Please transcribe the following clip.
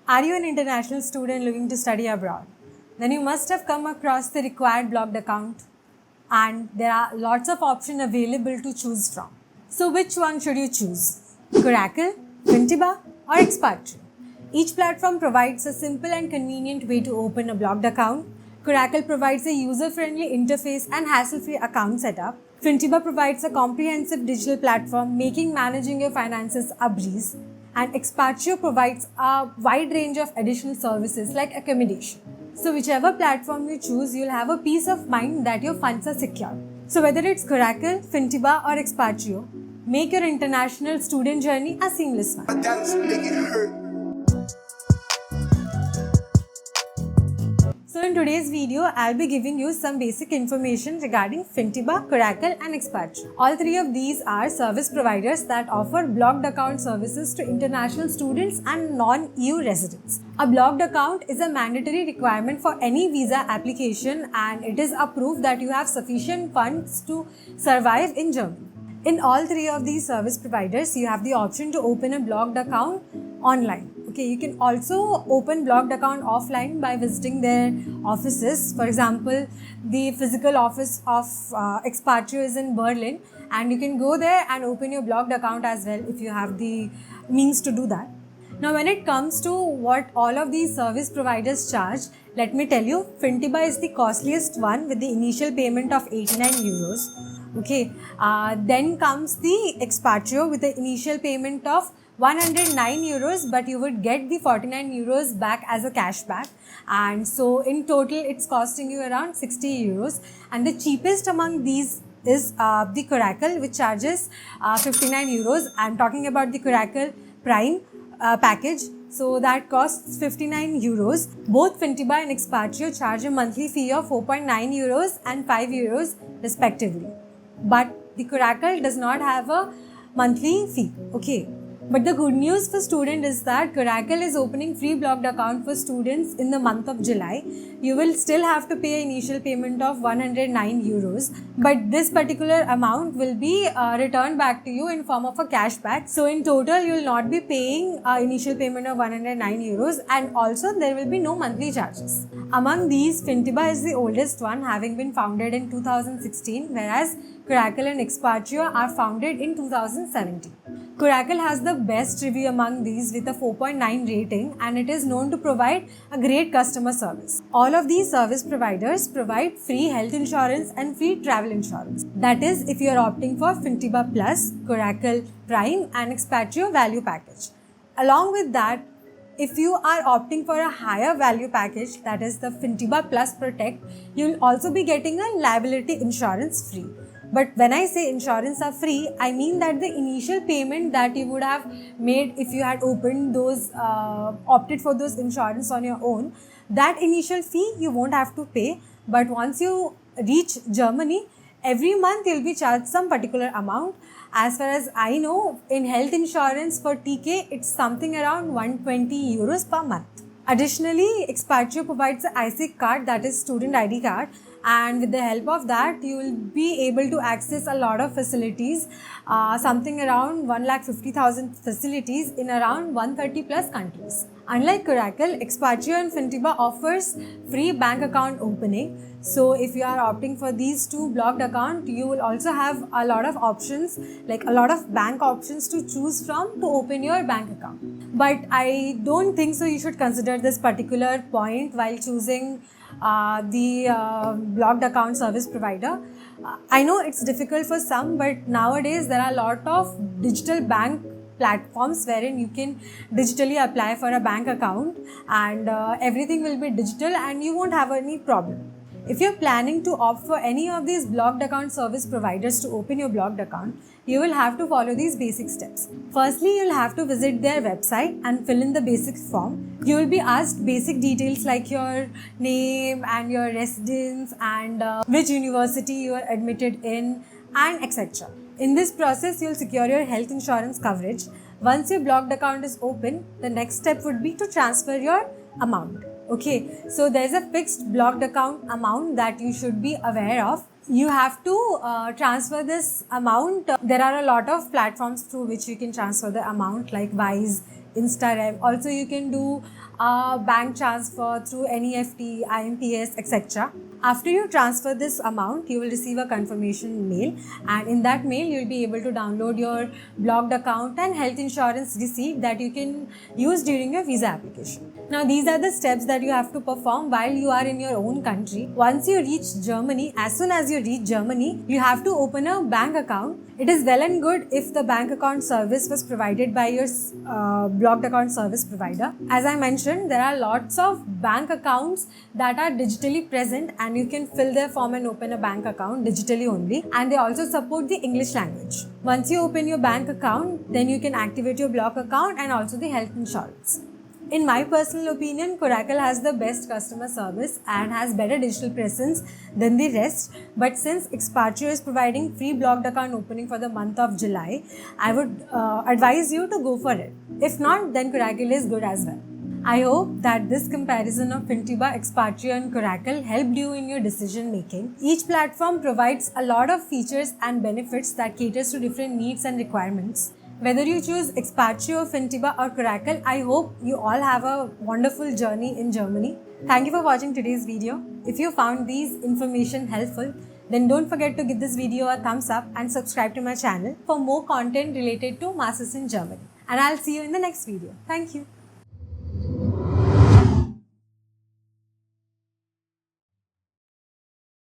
Are you an international student looking to study abroad? Then you must have come across the required blocked account, and there are lots of options available to choose from. So which one should you choose? Coracle, Fintiba or Expatrio? Each platform provides a simple and convenient way to open a blocked account. Coracle provides a user-friendly interface and hassle-free account setup. Fintiba provides a comprehensive digital platform, making managing your finances a breeze. And Expatrio provides a wide range of additional services like accommodation. So whichever platform you choose, you'll have a peace of mind that your funds are secure. So whether it's Coracle, Fintiba or Expatrio, make your international student journey a seamless one. So in today's video, I'll be giving you some basic information regarding Fintiba, Coracle and Expatrio. All three of these are service providers that offer blocked account services to international students and non-EU residents. A blocked account is a mandatory requirement for any visa application, and it is a proof that you have sufficient funds to survive in Germany. In all three of these service providers, you have the option to open a blocked account online. Okay, you can also open blocked account offline by visiting their offices. For example, the physical office of Expatrio is in Berlin, and you can go there and open your blocked account as well if you have the means to do that. Now, when it comes to what all of these service providers charge, let me tell you, Fintiba is the costliest one with the initial payment of 89 euros. Okay, then comes the Expatrio with the initial payment of 109 euros, but you would get the 49 euros back as a cashback, and so in total it's costing you around 60 euros. And the cheapest among these is the Coracle, which charges 59 euros. I'm talking about the Coracle Prime package, so that costs 59 euros. Both Fintiba and Expatrio charge a monthly fee of 4.9 euros and 5 euros respectively, but the Coracle does not have a monthly fee. Okay. But the good news for students is that Coracle is opening free blocked account for students in the month of July. You will still have to pay initial payment of 109 euros, but this particular amount will be returned back to you in form of a cashback. So in total, you will not be paying initial payment of 109 euros, and also there will be no monthly charges. Among these, Fintiba is the oldest one, having been founded in 2016, whereas Coracle and Expatrio are founded in 2017. Coracle has the best review among these with a 4.9 rating, and it is known to provide a great customer service. All of these service providers provide free health insurance and free travel insurance. That is, if you are opting for Fintiba Plus, Coracle Prime and Expatrio Value Package. Along with that, if you are opting for a higher value package, that is the Fintiba Plus Protect, you will also be getting a liability insurance free. But when I say insurance are free, I mean that the initial payment that you would have made if you had opened those, opted for those insurance on your own, that initial fee you won't have to pay. But once you reach Germany, every month you'll be charged some particular amount. As far as I know, in health insurance for TK, it's something around 120 euros per month. Additionally, Expatrio provides the ISIC card, that is student ID card, and with the help of that, you will be able to access a lot of facilities, something around 1,50,000 facilities in around 130 plus countries. Unlike Coracle, Expatrio and Fintiba offers free bank account opening. So if you are opting for these two blocked accounts, you will also have a lot of options, like a lot of bank options to choose from to open your bank account. But I don't think so you should consider this particular point while choosing the blocked account service provider. I know it's difficult for some, but nowadays there are a lot of digital bank platforms wherein you can digitally apply for a bank account, and everything will be digital and you won't have any problem. If you're planning to opt for any of these blocked account service providers to open your blocked account, you will have to follow these basic steps. Firstly, you'll have to visit their website and fill in the basic form. You will be asked basic details like your name and your residence and which university you are admitted in and etc. In this process, you'll secure your health insurance coverage. Once your blocked account is open, the next step would be to transfer your amount. Okay, so there's a fixed blocked account amount that you should be aware of. You have to transfer this amount. There are a lot of platforms through which you can transfer the amount like Wise, InstaRev. Also, you can do bank transfer through NEFT, IMPS, etc. After you transfer this amount, you will receive a confirmation mail, and in that mail, you will be able to download your blocked account and health insurance receipt that you can use during your visa application. Now, these are the steps that you have to perform while you are in your own country. Once you reach Germany, as soon as you reach Germany, you have to open a bank account. It is well and good if the bank account service was provided by your blocked account service provider. As I mentioned, there are lots of bank accounts that are digitally present, and you can fill their form and open a bank account digitally only, and they also support the English language. Once you open your bank account, then you can activate your block account and also the health insurance. In my personal opinion, Coracle has the best customer service and has better digital presence than the rest. But since Expatrio is providing free blocked account opening for the month of July, I would advise you to go for it. If not, then Coracle is good as well. I hope that this comparison of Fintiba, Expatrio and Coracle helped you in your decision making. Each platform provides a lot of features and benefits that caters to different needs and requirements. Whether you choose Expatrio, Fintiba or Coracle, I hope you all have a wonderful journey in Germany. Thank you for watching today's video. If you found these information helpful, then don't forget to give this video a thumbs up and subscribe to my channel for more content related to Masters in Germany. And I'll see you in the next video. Thank you.